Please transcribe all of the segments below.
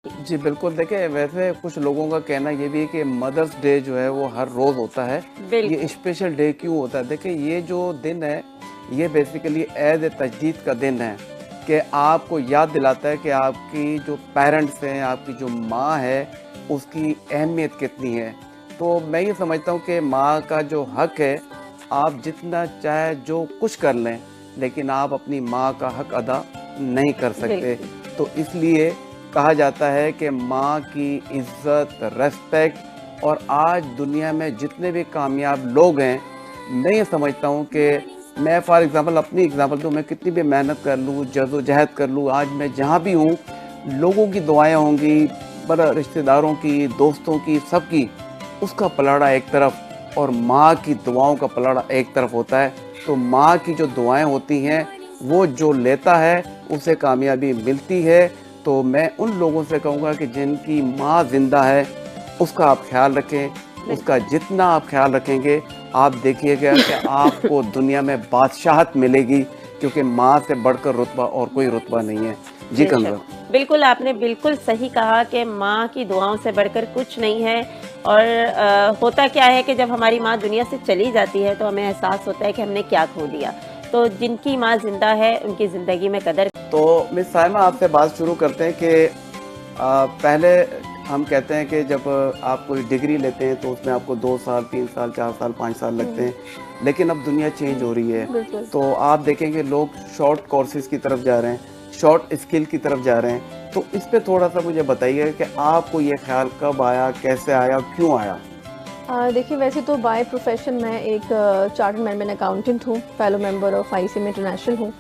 जी, बिल्कुल देखिए वैसे कुछ लोगों का कहना ये भी है कि मदर्स डे जो है वो हर रोज़ होता है। ये बिल्कुल, स्पेशल डे क्यों होता है? देखिए ये जो दिन है, ये बेसिकली ऐज़ ए तजदीद का दिन है कि आपको याद दिलाता है कि आपकी जो पेरेंट्स हैं, आपकी जो माँ है, उसकी अहमियत कितनी है। तो मैं ये समझता हूँ कि माँ का जो हक है, आप जितना चाहे जो कुछ कर लें, लेकिन आप अपनी माँ का हक अदा नहीं कर सकते। बिल्कुल, तो इसलिए कहा जाता है कि माँ की इज़्ज़त, रिस्पेक्ट और आज दुनिया में जितने भी कामयाब लोग हैं, मैं ये समझता हूँ कि मैं फॉर एग्ज़ाम्पल अपनी एग्ज़ाम्पल दूँ, मैं कितनी भी मेहनत कर लूँ, जद्दोजहद कर लूँ, आज मैं जहाँ भी हूँ, लोगों की दुआएँ होंगी, रिश्तेदारों की, दोस्तों की, सबकी, उसका पलड़ा एक तरफ और माँ की दुआओं का पलड़ा एक तरफ होता है। तो माँ की जो दुआएँ होती हैं, वो जो लेता है, उसे कामयाबी मिलती है। तो मैं उन लोगों से कहूँगा कि जिनकी माँ ज़िंदा है, उसका आप ख़्याल रखें। उसका बिल्कुल। जितना आप ख़्याल रखेंगे, आप देखिएगा कि आपको दुनिया में बादशाहत मिलेगी क्योंकि माँ से बढ़कर रुतबा और कोई रुतबा नहीं है। जी, बेशक। कंज़ा। बिल्कुल, आपने बिल्कुल सही कहा कि माँ की दुआओं से बढ़कर कुछ नहीं है और होता क्या है कि जब हमारी माँ दुनिया से चली जाती है, तो हमें एहसास होता है कि हमने क्या खो दिया। तो जिनकी माँ ज़िंदा है, उनकी ज़िंदगी में कदर तो मिस साइमा आपसे बात शुरू करते हैं कि पहले हम कहते हैं कि जब आप कोई डिग्री लेते हैं तो उसमें आपको 2 साल, 3 साल, 4 साल, 5 साल लगते हुँ, हैं। लेकिन अब दुनिया चेंज हो रही है। बिल्कुल। तो आप देखेंगे लोग शॉर्ट कोर्सेज़ की तरफ जा रहे हैं, शॉर्ट स्किल की तरफ जा रहे हैं। तो इस पे थोड़ा-सा मुझे बताइए कि आपको ये ख़्याल कब आया, कैसे आया और क्यों आया? देखिए वैसे तो बाय प्रोफेशन मैं एक चार्टर्ड मैनेजमेंट अकाउंटेंट हूँ, fellow member of ICM international हूँ।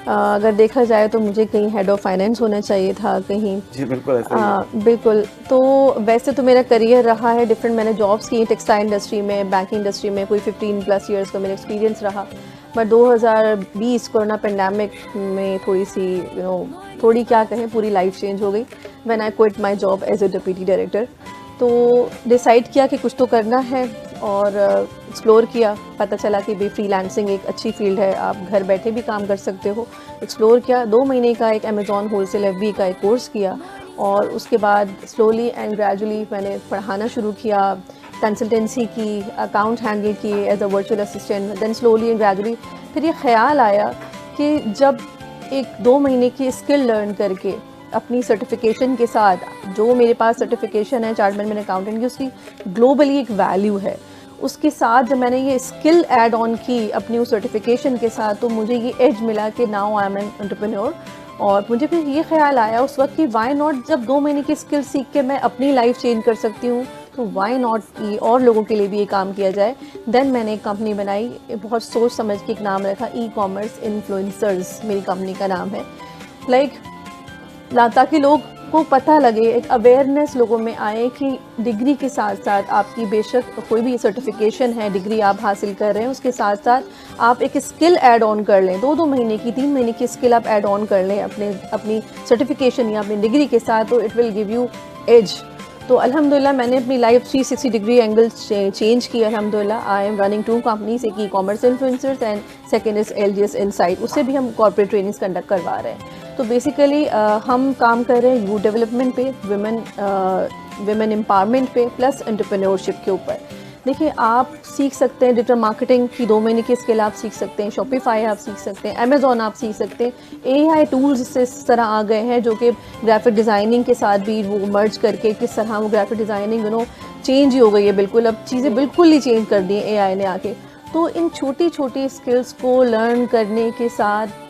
अगर देखा जाए तो मुझे कहीं हेड ऑफ़ फाइनेंस होना चाहिए था, कहीं जी, बिल्कुल ऐसा ही है। बिल्कुल। तो वैसे तो मेरा करियर रहा है डिफरेंट, मैंने जॉब्स की टेक्सटाइल इंडस्ट्री में, बैंकिंग इंडस्ट्री में, कोई 15 प्लस इयर्स का मेरा एक्सपीरियंस रहा। बट 2020 कोरोना पेंडेमिक में थोड़ी-सी थोड़ी क्या कहें, पूरी लाइफ़ चेंज हो गई when I quit my job as a deputy director. तो डिसाइड किया कि कुछ तो करना है और एक्सप्लोर किया, पता चला कि भाई फ्रीलांसिंग एक अच्छी फ़ील्ड है, आप घर बैठे भी काम कर सकते हो। एक्सप्लोर किया, 2 महीने का एक अमेज़न होलसेल एफबी का एक कोर्स किया और उसके बाद स्लोली एंड ग्रेजुअली मैंने पढ़ाना शुरू किया, कंसल्टेंसी की, अकाउंट हैंडल किए as a virtual assistant. Then slowly and gradually फिर ये ख़्याल आया कि जब एक 2 महीने की स्किल लर्न करके अपनी सर्टिफिकेशन के साथ, जो मेरे पास सर्टिफिकेशन है चार्टर्ड मैनेजमेंट अकाउंटेंट की, उसकी ग्लोबली एक वैल्यू है। उसके साथ जब मैंने ये स्किल ऐड ऑन की अपनी उस सर्टिफिकेशन के साथ, तो मुझे ये एज मिला कि now I am an entrepreneur. और मुझे फिर ये ख्याल आया उस वक्त कि व्हाई नॉट, जब 2 महीने की स्किल सीख के मैं अपनी लाइफ चेंज कर सकती हूँ, तो व्हाई नॉट ये और लोगों के लिए भी ये काम किया जाए। देन मैंने एक कंपनी बनाई, बहुत सोच समझ के एक नाम रखा, ई कॉमर्स इन्फ्लुएंसर्स मेरी कंपनी का नाम है। लाइक ताकि लोग को पता लगे, एक अवेयरनेस लोगों में आए कि डिग्री के साथ साथ आपकी बेशक कोई भी सर्टिफिकेशन है, डिग्री आप हासिल कर रहे हैं, उसके साथ साथ आप एक स्किल ऐड ऑन कर लें, 2-2 महीने की, 3 महीने की स्किल आप ऐड ऑन कर लें अपनी सर्टिफिकेशन या अपनी डिग्री के साथ, तो it will give you edge. तो अल्हम्दुलिल्लाह मैंने अपनी लाइफ 360 डिग्री एंगल चेंज की। अल्हम्दुलिल्लाह आई एम रनिंग 2 कंपनीज, एक e commerce influencers and second is LGS insight, उससे भी हम कॉर्पोरेट ट्रेनिंग्स कंडक्ट करवा रहे हैं। तो बेसिकली हम काम कर रहे हैं यूथ डेवलपमेंट पे, विमेन एम्पावरमेंट पे, प्लस एंटरप्रेन्योरशिप के ऊपर। देखिए आप सीख सकते हैं डिजिटल मार्केटिंग की 2 महीने की स्किल आप सीख सकते हैं, शॉपिफाई आप सीख सकते हैं, अमेज़न आप सीख सकते हैं। एआई टूल्स इससे इस तरह आ गए हैं जो कि ग्राफिक डिज़ाइनिंग के साथ भी वो मर्ज करके किस तरह वो ग्राफिक डिज़ाइनिंग चेंज ही हो गई है बिल्कुल, अब चीज़ें बिल्कुल ही चेंज कर दी हैं एआई ने आके। तो इन छोटी-छोटी स्किल्स को लर्न करने के साथ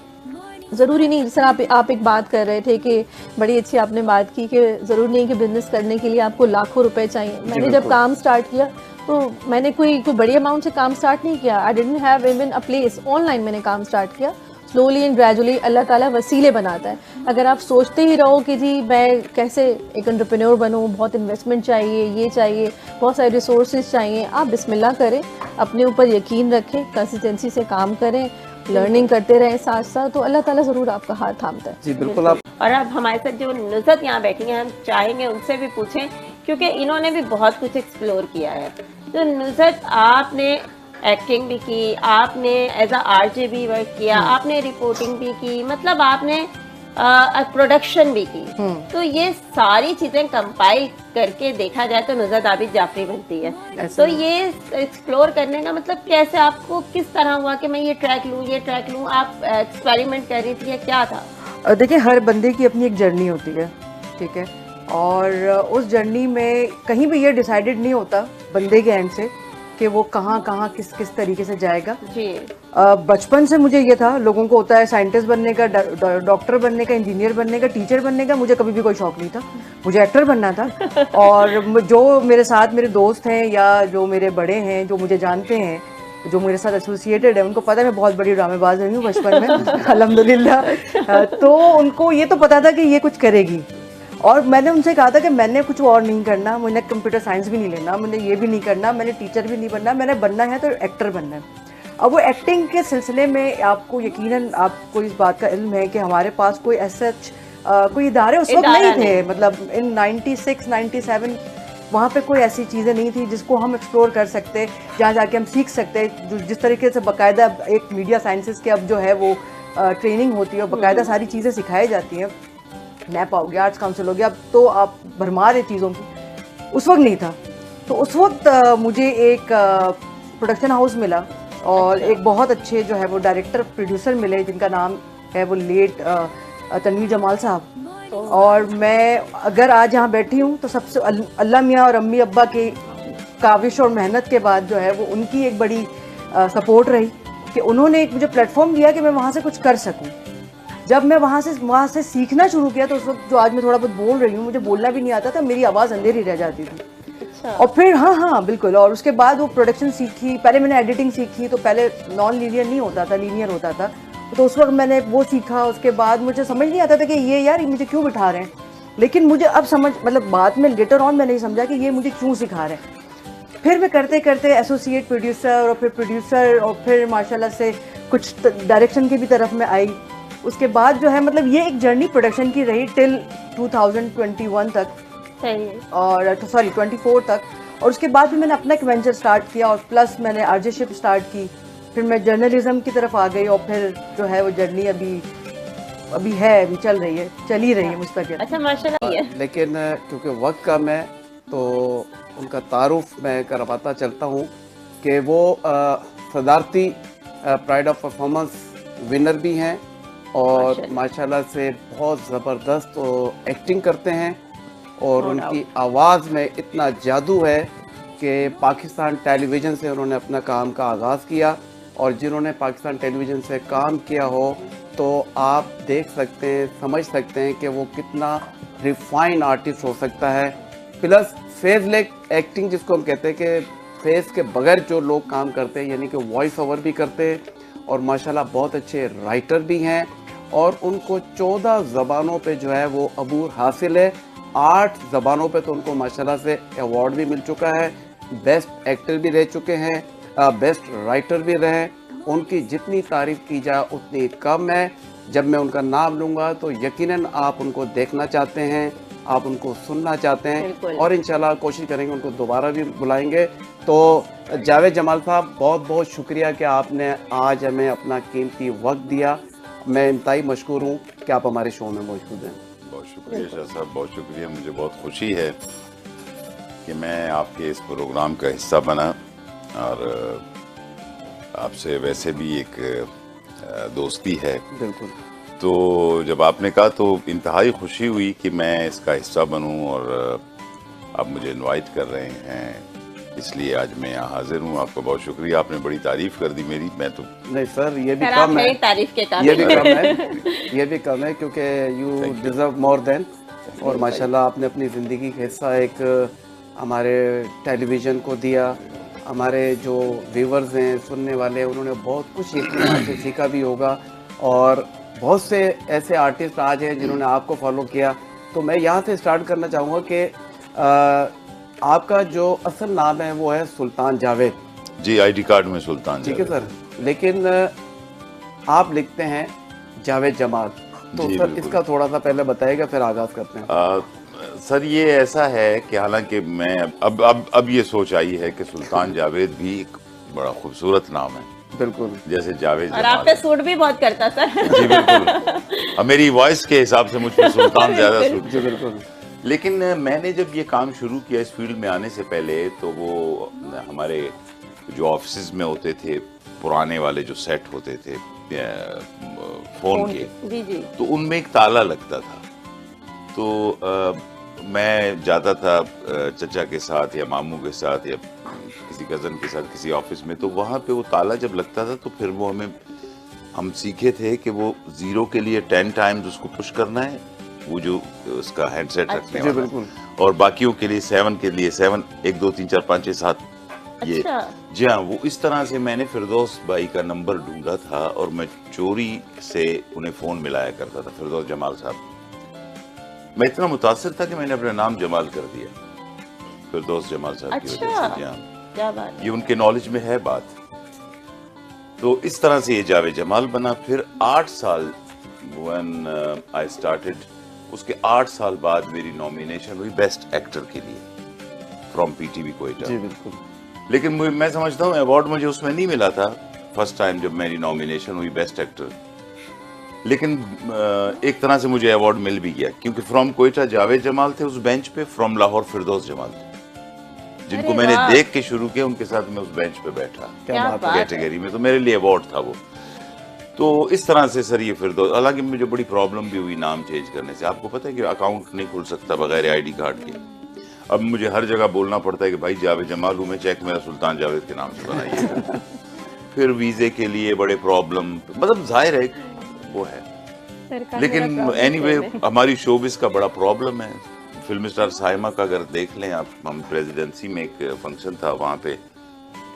ज़रूरी नहीं, जैसे आप एक बात कर रहे थे कि बड़ी अच्छी आपने बात की कि ज़रूरी नहीं कि बिज़नेस करने के लिए आपको लाखों रुपए चाहिए। जी, मैंने जब बिल्कुल। काम स्टार्ट किया, तो मैंने कोई बड़ी अमाउंट से काम स्टार्ट नहीं किया। I didn't have even a place, online मैंने काम स्टार्ट किया। स्लोली एंड ग्रेजुअली अल्लाह ताला वसीले बनाता है। अगर आप सोचते ही रहो कि जी मैं कैसे एक एंटरप्रेन्योर बनूँ, बहुत इन्वेस्टमेंट चाहिए, ये चाहिए, बहुत सारे रिसोर्सेज चाहिए, आप बिस्मिल्लाह करें, अपने ऊपर यकीन रखें, कंसिस्टेंसी से काम करें, लर्निंग बिल्कुल, करते रहें साथ-साथ, तो अल्लाह ताला ज़रूर आपका हाथ थामता है। जी, बिल्कुल बिल्कुल। आप और अब हमारे साथ जो नुज़हत यहाँ बैठी हैं, हम चाहेंगे उनसे भी पूछें क्योंकि इन्होंने भी बहुत कुछ एक्सप्लोर किया है। तो नुज़हत, आपने एक्टिंग भी की, आपने एज़ अ आरजे भी वर्क किया, हुँ। आपने रिपोर्टिंग भी की, मतलब आपने प्रोडक्शन भी की। तो ये सारी चीजें कंपाइल करके देखा जाए तो नुसरत आबिद जाफरी बनती है। तो ये एक्सप्लोर करने का मतलब कैसे, आपको किस तरह हुआ कि मैं ये ट्रैक लूँ? आप एक्सपेरिमेंट कर रही थी या क्या था? देखिए, हर बंदे की अपनी एक जर्नी होती है, ठीक है, और उस जर्नी में कहीं भी ये डिसाइडेड नहीं होता बंदे के एंड से कि वो कहाँ किस तरीके से जाएगा। जी। बचपन से मुझे ये था, लोगों को होता है साइंटिस्ट बनने का, डॉक्टर बनने का, इंजीनियर बनने का, टीचर बनने का, मुझे कभी भी कोई शौक नहीं था, मुझे एक्टर बनना था। और जो मेरे साथ मेरे दोस्त हैं या जो मेरे बड़े हैं जो मुझे जानते हैं, जो मेरे साथ एसोसिएटेड है, उनको पता है मैं बहुत बड़ी ड्रामेबाज रही हूँ बचपन में अल्हम्दुलिल्लाह। तो उनको ये तो पता था कि ये कुछ करेगी, और मैंने उनसे कहा था कि मैंने कुछ और नहीं करना, मुझे कंप्यूटर साइंस भी नहीं लेना, मुझे ये भी नहीं करना, मैंने टीचर भी नहीं बनना, मैंने बनना है तो एक्टर बनना है। अब वो एक्टिंग के सिलसिले में आपको यकीनन आपको इस बात का इल्म है कि हमारे पास कोई ऐसा कोई इदारे उस वक्त नहीं थे, मतलब इन 96 97 वहाँ पे कोई ऐसी चीज़ें नहीं थी जिसको हम एक्सप्लोर कर सकते, जहाँ जाके हम सीख सकते, जिस तरीके से बाकायदा एक मीडिया साइंसेस के अब जो है वो ट्रेनिंग होती है और बाकायदा सारी चीज़ें सिखाई जाती हैं। नैप हो गया, आर्ट्स काउंसिल हो गया, अब तो आप भरमार है चीज़ों की, उस वक्त नहीं था। तो उस वक्त मुझे एक प्रोडक्शन हाउस मिला और एक बहुत अच्छे जो है वो डायरेक्टर प्रोड्यूसर मिले जिनका नाम है वो लेट तनवीर जमाल साहब। और मैं अगर आज यहाँ बैठी हूँ तो सबसे अल्लाह मियाँ और अम्मी अब्बा की काविश और मेहनत के बाद जो है वो उनकी एक बड़ी सपोर्ट रही कि उन्होंने एक मुझे प्लेटफॉर्म दिया कि मैं वहाँ से कुछ कर सकूँ। जब मैं वहाँ से सीखना शुरू किया तो उस वक्त जो आज मैं थोड़ा बहुत बोल रही हूँ, मुझे बोलना भी नहीं आता था, मेरी आवाज़ अंधेरी रह जाती थी। अच्छा। और फिर हाँ बिल्कुल, और उसके बाद वो प्रोडक्शन सीखी, पहले मैंने एडिटिंग सीखी, तो पहले नॉन लीनियर नहीं होता था, लीनियर होता था, तो उस वक्त मैंने वो सीखा। उसके बाद मुझे समझ नहीं आता था कि ये यार मुझे क्यों बिठा रहे हैं, लेकिन मुझे अब समझ, मतलब बाद में लेटर ऑन मैंने समझा कि ये मुझे क्यों सिखा रहे हैं। फिर मैं करते करते एसोसिएट प्रोड्यूसर और फिर प्रोड्यूसर और फिर माशाल्लाह से कुछ डायरेक्शन की भी तरफ में आई। उसके बाद जो है मतलब ये एक जर्नी प्रोडक्शन की रही टिल 2021 तक, सही है। और सॉरी 24 तक। और उसके बाद भी मैंने अपना एक वेंचर स्टार्ट किया और प्लस मैंने आरजेशिप स्टार्ट की, फिर मैं जर्नलिज्म की तरफ आ गई और फिर जो है वो जर्नी अभी है, अभी चल रही है, चल ही रही है मुस्तकिल। अच्छा, माशाल्लाह है। लेकिन क्योंकि वक्त कम है तो उनका तारुफ मैं करवाता चलता हूँ कि वो सदारती प्राइड ऑफ परफॉर्मेंस विनर भी हैं और माशाल्लाह से बहुत ज़बरदस्त एक्टिंग करते हैं और उनकी आवाज़ में इतना जादू है कि पाकिस्तान टेलीविज़न से उन्होंने अपना काम का आगाज़ किया, और जिन्होंने पाकिस्तान टेलीविज़न से काम किया हो तो आप देख सकते हैं, समझ सकते हैं कि वो कितना रिफाइन आर्टिस्ट हो सकता है। प्लस फेसलेस एक्टिंग जिसको हम कहते हैं कि फेस के बगैर जो लोग काम करते हैं, यानी कि वॉइस ओवर भी करते हैं, और माशाल्लाह बहुत अच्छे राइटर भी हैं, और उनको 14 ज़बानों पे जो है वो अबूर हासिल है। 8 ज़बानों पे तो उनको माशाल्लाह से अवार्ड भी मिल चुका है, बेस्ट एक्टर भी रह चुके हैं, बेस्ट राइटर भी रहे। उनकी जितनी तारीफ़ की जाए उतनी कम है। जब मैं उनका नाम लूँगा तो यकीनन आप उनको देखना चाहते हैं, आप उनको सुनना चाहते हैं, और इंशाल्लाह कोशिश करेंगे उनको दोबारा भी बुलाएंगे। तो जावेद जमाल साहब, बहुत बहुत शुक्रिया कि आपने आज हमें अपना कीमती वक्त दिया। मैं इंतहाई मशकूर हूँ कि आप हमारे शो में मौजूद हैं। बहुत शुक्रिया शाह साहब, बहुत शुक्रिया। मुझे बहुत खुशी है कि मैं आपके इस प्रोग्राम का हिस्सा बना, और आपसे वैसे भी एक दोस्ती है। बिल्कुल। तो जब आपने कहा तो इंतहाई खुशी हुई कि मैं इसका हिस्सा बनूं, और आप मुझे इनवाइट कर रहे हैं, इसलिए आज मैं यहाँ हाजिर हूँ। आपका बहुत शुक्रिया, आपने बड़ी तारीफ कर दी मेरी। मैं तो नहीं सर, ये भी कम है, तारीफ के ये भी कम है, ये भी कम है, क्योंकि यू डिजर्व मोर देन। और माशाल्लाह आपने अपनी ज़िंदगी का हिस्सा एक हमारे टेलीविज़न को दिया। हमारे जो व्यूवर्स हैं, सुनने वाले, उन्होंने बहुत कुछ आपसे सीखा भी होगा, और बहुत से ऐसे आर्टिस्ट आज हैं जिन्होंने आपको फॉलो किया। तो मैं यहाँ से स्टार्ट करना चाहूँगा कि आपका जो असल नाम है वो है सुल्तान जावेद जी, आईडी कार्ड में सुल्तान, ठीक है सर, लेकिन आप लिखते हैं जावेद जमाल। तो सर इसका थोड़ा सा पहले बताइएगा, फिर आगाज़ करते हैं। सर ये ऐसा है कि हालांकि मैं अब ये सोच आई है कि सुल्तान जावेद भी एक बड़ा खूबसूरत नाम है, बिल्कुल। जैसे जावेद और जमाल आप पे सूट भी बहुत करता सर। जी बिल्कुल। अब मेरी वॉइस के हिसाब से मुझ पर सुल्तान ज्यादा सूट। जी बिल्कुल। लेकिन मैंने जब ये काम शुरू किया इस फील्ड में आने से पहले, तो वो हमारे जो ऑफिस में होते थे, पुराने वाले जो सेट होते थे फोन के, जी जी। तो उनमें एक ताला लगता था। तो मैं जाता था चचा के साथ या मामू के साथ या किसी कज़न के साथ किसी ऑफिस में, तो वहाँ पे वो ताला जब लगता था तो फिर वो हम सीखे थे कि वो 0 के लिए 10 टाइम्स उसको पुश करना है, वो जो उसका हैंडसेट रखने जी वाला, बिल्कुल। और बाकियों के लिए 7 के लिए 7 1 2 3 4 5 6 7 ये। अच्छा। जी हाँ, वो इस तरह से मैंने फिरदौस भाई का नंबर ढूंढा था और मैं चोरी से उन्हें फोन मिलाया करता था, फिरदौस जमाल साहब। मैं इतना मुतासिर था कि मैंने अपना नाम जमाल कर दिया फिरदौस जमाल साहब की वजह से। जी हाँ, क्या बात। ये उनके नॉलेज में है बात। तो इस तरह से ये जावेद जमाल बना। फिर 8 साल व्हेन आई स्टार्टेड, उसके 8 साल बाद मेरी नॉमिनेशन हुई बेस्ट एक्टर के लिए फ्रॉम पीटीवी कोयटा। जी बिल्कुल। लेकिन मैं समझता हूँ अवार्ड मुझे उसमें नहीं मिला था फर्स्ट टाइम जब मेरी नॉमिनेशन हुई बेस्ट एक्टर। लेकिन एक तरह से मुझे अवार्ड मिल भी गया, क्योंकि फ्रॉम कोयटा जावेद जमाल थे उस बेंच पे, फ्रॉम लाहौर फिरदौस जमाल थे, जिनको अरे मैंने वाह। देख के शुरू किया, उनके साथ मैं उस बेंच पे बैठा क्या बात है। कैटेगरी में। तो मेरे लिए अवार्ड था वो। तो इस तरह से सर ये फिरदौस, हालांकि मुझे बड़ी प्रॉब्लम भी हुई नाम चेंज करने से। आपको पता है कि अकाउंट नहीं खुल सकता बगैर आईडी कार्ड के। अब मुझे हर जगह बोलना पड़ता है कि भाई जावेद जमाल हूं मैं, चेक मेरा सुल्तान जावेद के नाम से बनाइए। फिर वीजे के लिए बड़े प्रॉब्लम, मतलब जाहिर है वो है। लेकिन एनीवे हमारी शोबिस का बड़ा प्रॉब्लम है। फिल्म स्टार साइमा का अगर देख लें आप, हम प्रेसिडेंसी में एक फंक्शन था, वहाँ पे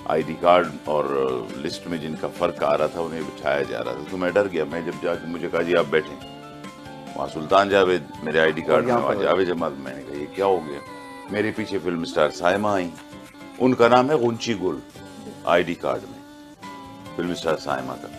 आईडी कार्ड और लिस्ट में जिनका फर्क आ रहा था उन्हें बिठाया जा रहा था। तो मैं डर गया। मैं जब जाके मुझे कहा जी आप बैठें, वहाँ सुल्तान जावेद मेरे आईडी कार्ड में, वहाँ जावेद जमाल। मैंने कहा ये क्या हो गया। मेरे पीछे फिल्म स्टार साइमा आई, उनका नाम है गुंची गुल आईडी कार्ड में, फिल्म स्टार साइमा का।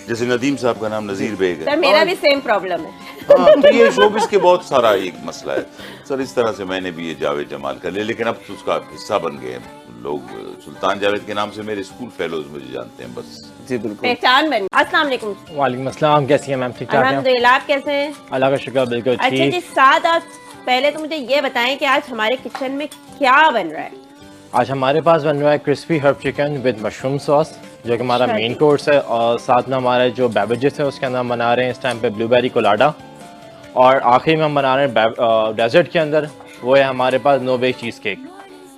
जैसे नदीम साहब का नाम नजीर बेग है। सर मेरा भी सेम प्रॉब्लम है। हाँ, तो ये शोबिस के बहुत सारा एक मसला है सर। इस तरह से मैंने भी ये जावेद जमाल कर लिया, लेकिन अब तो उसका हिस्सा बन गए लोग। सुल्तान जावेद के नाम से मेरे स्कूल फेलोज मुझे जानते हैं बस। जी बिल्कुल। पहचान बन। अस्सलाम वालेकुम। वालेकुम अस्सलाम, कैसी हैं मैम? ठीक ठाक हैं? अल्हम्दुलिल्लाह, आप कैसे हैं? अल्लाह का शुक्र, बिल्कुल अच्छा ठीक। जी, साथ आप पहले तो मुझे ये बताएं कि आज हमारे किचन में क्या बन रहा है? आज हमारे पास बन रहा है crispy herb chicken with mushroom sauce, जो कि हमारा अच्छा मेन जी। कोर्स है। और साथ में हमारे जो बेवरेजेस है उसके अंदर हम बना रहे हैं इस टाइम पे ब्लूबेरी कोलाडा। और आखिरी में हम बना रहे हैं डेजर्ट के अंदर, वो है हमारे पास नो बेक चीज़ केक।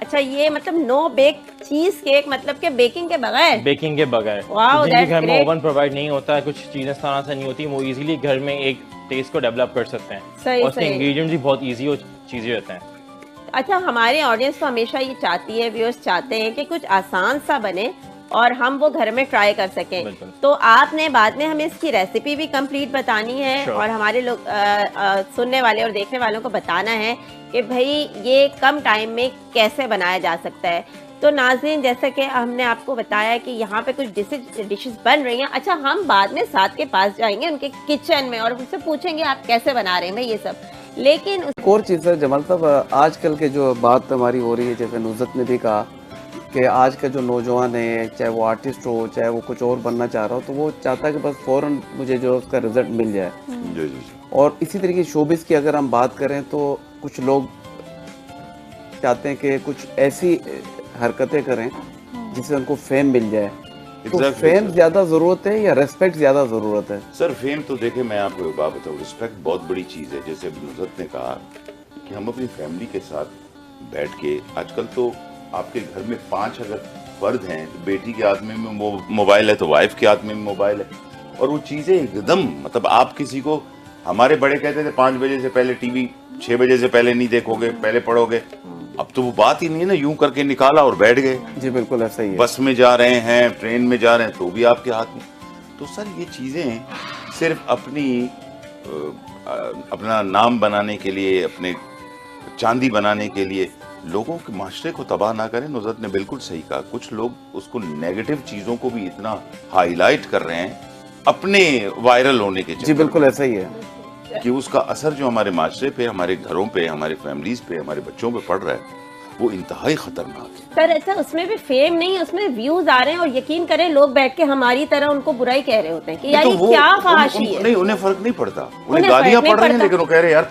अच्छा, ये मतलब नो बेक चीज केक, मतलब के बेकिंग के बगैर? बेकिंग के बगैर। Wow, जिनके that's घर में great. ओवन प्रोवाइड नहीं होता है, कुछ चीज़ें इस तरह से नहीं होती, वो इजीली घर में एक टेस्ट को डेवलप कर सकते हैं। सही, और उसके सही। इंग्रेडिएंट्स भी बहुत ईजी चीज़ें रहते हैं। अच्छा, हमारे ऑडियंस तो हमेशा ये चाहती है, व्यूअर्स चाहते हैं कि कुछ आसान सा बने और हम वो घर में ट्राई कर सकें। बिल्कुल। तो आपने बाद में हमें इसकी रेसिपी भी कंप्लीट बतानी है Sure. और हमारे लोग सुनने वाले और देखने वालों को बताना है कि भाई ये कम टाइम में कैसे बनाया जा सकता है। तो नाज़रीन, जैसा कि हमने आपको बताया कि यहाँ पे कुछ डिशेस बन रही हैं। अच्छा, हम बाद में साथ के पास जाएंगे उनके किचन में और उनसे पूछेंगे आप कैसे बना रहे हैं भाई ये सब। लेकिन एक और चीज़ है जमाल साहब, आजकल के जो बात हमारी हो रही है, जैसे नुज़रत ने भी कहा कि आज का जो नौजवान है, चाहे वो आर्टिस्ट हो चाहे वो कुछ और बनना चाह रहा हो, तो वो चाहता है कि बस फ़ौरन मुझे जो उसका रिजल्ट मिल जाए। जी जी। और इसी तरीके की शोबिस की अगर हम बात करें तो कुछ लोग चाहते हैं कि कुछ ऐसी हरकतें करें जिससे उनको फेम मिल जाए। तो Exactly, फेम sir. ज़्यादा ज़रूरत है या रेस्पेक्ट ज़्यादा ज़रूरत है? सर फेम तो देखे, मैं आपको एक बात बताऊँ, रिस्पेक्ट बहुत बड़ी चीज़ है। जैसे नुज़रत ने कहा कि हम अपनी फैमिली के साथ बैठ के, आजकल तो आपके घर में 5 अगर फर्द हैं तो बेटी के हाथ में मोबाइल है तो वाइफ के हाथ में मोबाइल है, और वो चीज़ें एकदम, मतलब आप किसी को, हमारे बड़े कहते थे 5 बजे से पहले टीवी, 6 बजे से पहले नहीं देखोगे, पहले पढ़ोगे। अब तो वो बात ही नहीं है ना, यूं करके निकाला और बैठ गए। जी बिल्कुल ऐसा ही है। बस में जा रहे हैं, ट्रेन में जा रहे हैं, तो भी आपके हाथ में। तो सर ये चीज़ें सिर्फ अपना नाम बनाने के लिए, अपने चांदी बनाने के लिए लोगों के माशरे को तबाह ना करें। नुज़रत ने बिल्कुल सही कहा, कुछ लोग उसको नेगेटिव चीज़ों को भी इतना हाईलाइट कर रहे हैं अपने वायरल होने के जी चक्कर बिल्कुल ऐसा ही है कि उसका असर जो हमारे माशरे पे, हमारे घरों पे, हमारे फैमिलीज पे, हमारे बच्चों पे पड़ रहा है, वो इंतहाई खतरनाक है। सर ऐसा उसमें भी फेम नहीं है, उसमें व्यूज आ रहे हैं और यकीन करें लोग बैठ के हमारी तरह उनको बुराई कह रहे होते हैं कि यार तो ये वो क्या फहाशी है। नहीं, उन्हें फर्क नहीं पड़ता, उन्हें उन्हें गालियां फर्क नहीं पड़ रही हैं, पड़ता। लेकिन वो कह रहे हैं यार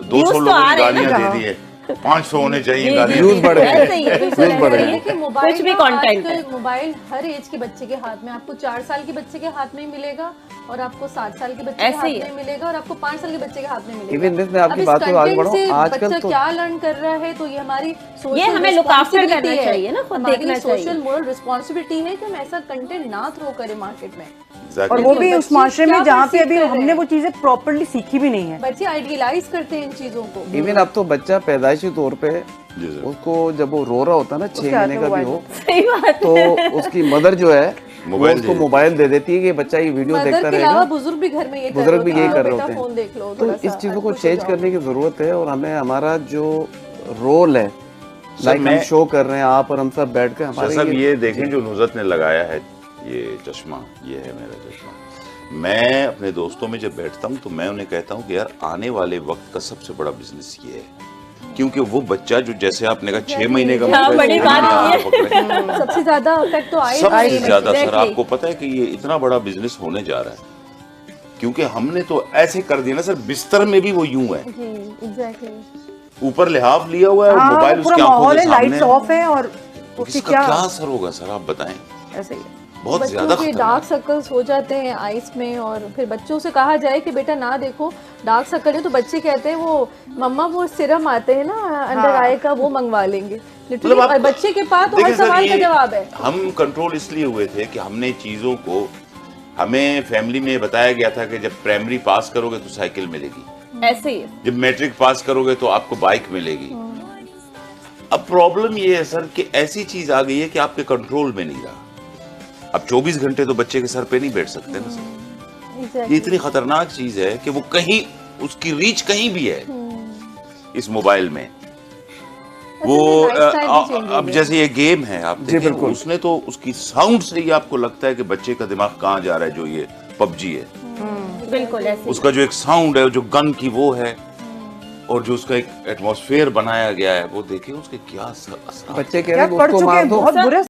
200 तो लोगों आ ने रहे हैं ना। गालियां दे दी है, 500 होने चाहिए गालियां। व्यूज बढ़ रहे ऐसे ही है, हैं, बिल्कुल व्यूज बढ़ ऐसे रहे ही हैं। है। कि मोबाइल कुछ भी ना कंटेंट आजकल है। मोबाइल हर एज के बच्चे के हाथ में, आपको 4 साल के बच्चे के हाथ में मिलेगा और आपको 7 साल के बच्चे के ऐसे हाथ ही है। में मिलेगा और आपको 5 साल के बच्चे के हाथ में मिलेगा। Even this, मैं आपकी अब इस बात पे आगे content बढ़ूं, से आजकल बच्चा तो- क्या लर्न कर रहा है, तो ये हमारी ये हमें look after करना responsibility है। चाहिए ना, खुद देखना हमारी चाहिए। सोशल मोरल रिस्पॉन्सिबिलिटी है कि हम ऐसा कंटेंट ना थ्रो करें मार्केट में। Exactly. और वो भी बच्चे उस माशरे क्या में जहाँ पे perceive अभी कर रहे हमने हैं? वो चीजें प्रॉपरली सीखी भी नहीं है। बच्चे आइडियलाइज करते हैं इन चीजों को। इवन अब तो बच्चा पैदाइशी तौर पे जी सर। उसको जब वो रो रहा होता है ना, 6 उसके हाथ महीने में का भी मोबाइल हो, सही बात तो उसकी मदर जो है वो मोबाइल उसको दे मोबाइल दे देती है कि बच्चा ये वीडियो मदर देखता के अलावा रहेगा। बुजुर्ग भी घर में ये कर बुजुर्ग भी रहे यही होते कर हैं, रहे बेटा होते फोन देख लो हैं। तो थोड़ा इस सा, चीज़ों को खुश हो चेंज जाओ। करने की ज़रूरत है, और हमें हमारा जो रोल है, लाइक हम मैं- शो कर रहे हैं आप और हम सब बैठ कर शाह साहब हमारे ये देखें जो नुज़रत ने लगाया है, ये चश्मा, ये है मेरा चश्मा। मैं अपने दोस्तों में जब बैठता हूँ तो मैं उन्हें कहता हूँ कि यार आने वाले वक्त का सबसे बड़ा बिजनेस ये है, क्योंकि वो बच्चा जो जैसे आपने कहा 6 महीने का हाँ, बच्चा बड़ी है, बात दुनिया ये। पकड़े। सबसे ज्यादा इफेक्ट तो आए सबसे ज्यादा सर exactly। आपको पता है कि ये इतना बड़ा बिजनेस होने जा रहा है, क्योंकि हमने तो ऐसे कर दिया ना सर, बिस्तर में भी वो यूं है, जी एग्जैक्टली। ऊपर लिहाफ लिया हुआ है और हाँ, मोबाइल पूरा उसकी आंखों माहौल के है, सामने लाइट्स ऑफ है और उसकी इसका क्या क्या असर होगा सर आप बताएं। ऐसे ही है। बहुत बच्चों ज्यादा के खतरनाक डार्क सर्कल्स हो जाते हैं आइस में, और फिर बच्चों से कहा जाए कि बेटा ना देखो डार्क सर्कल है, तो बच्चे कहते हैं वो मम्मा वो सिरम आते हैं ना अंडर आई का, वो मंगवा लेंगे लिटरली। आप- और बच्चे के पास तो हर देखिए सर, सवाल का ये जवाब है। हम कंट्रोल इसलिए हुए थे कि हमने चीजों को, हमें फैमिली में बताया गया था कि जब प्राइमरी पास करोगे तो साइकिल मिलेगी, ऐसे ही है। जब मैट्रिक पास करोगे तो आपको बाइक मिलेगी। अब प्रॉब्लम ये है सर कि ऐसी चीज आ गई है कि आपके कंट्रोल में नहीं रहा। अब 24 घंटे तो बच्चे के सर पे नहीं बैठ सकते ना सर। ये इतनी खतरनाक चीज है कि वो कहीं, उसकी रीच कहीं भी है इस मोबाइल में। वो lifestyle भी change हो अब गया। जैसे ये गेम है, आप जी, देखिए, बिल्कुल। उसने तो उसकी साउंड से ही आपको लगता है कि बच्चे का दिमाग कहाँ जा रहा है। जो ये पबजी है, बिल्कुल ऐसे ही। उसका जो एक साउंड है, जो गन की वो है, और जो उसका एक एटमॉस्फेयर बनाया गया है, वो देखिए उसके क्या असर। बच्चे कह रहे क्या हैं कि पढ़ उसको चुके मार हैं, दो। बहुत बुरे